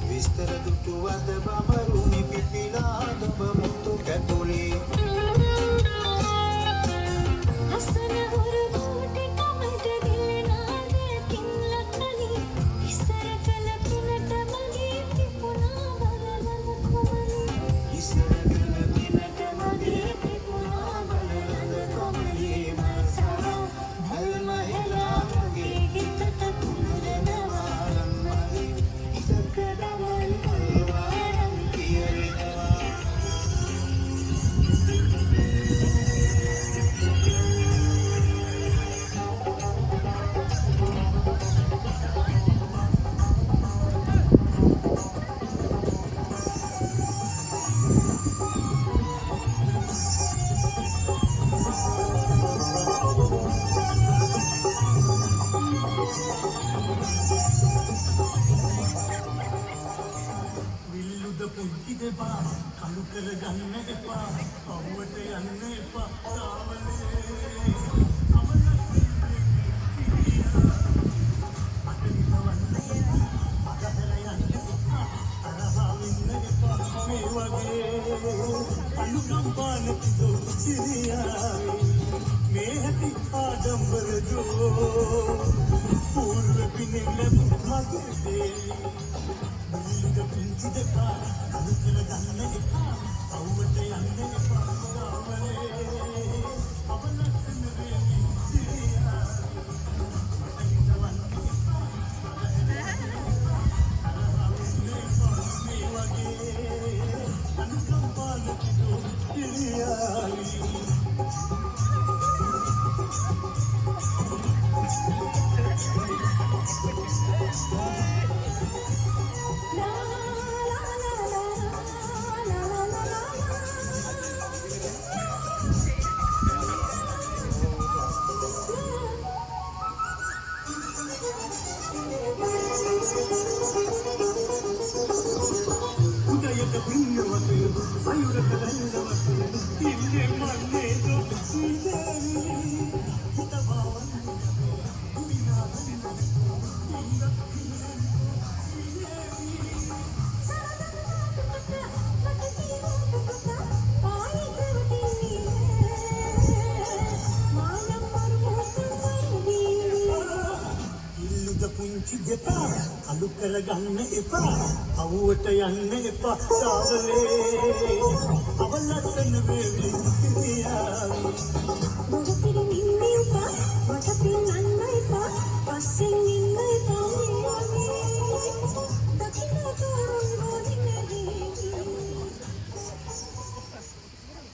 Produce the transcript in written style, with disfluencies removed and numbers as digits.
විස්තර දුටුවද බඹරුනි පිපිලා දඹ මුතු කැතුලේ හසන හොරු බෝටි කමට දිලනාද කිල්ලකලි ඉස්සර කල පිනට මගේ පිපුණා බලලන කොමලි ඉස්සර කල පිනට මගේ පිපුණා බලලන කොමලි මනසා භල්ම හෙලා මගේ හිතට කුමුරනවා ලම්මලි ඉතකඩ පුංචි දෙපා කලු කර ගන්න එපා අවුවට යන්න එපා සාවලේ මේ හැටි ආඩම්බර දෝ පූර්ව පිනෙල මගේ මුලික පුංචි දෙපා කලු කර ගන්න එපා අවුවට යන්න එපා සාවලේ අවලස්සන වේවි සිරියා පුංචි දෙපා කලු කර ගන්න එපා අවුවට යන්න එපා සාවලේ අවලස්සන වේවි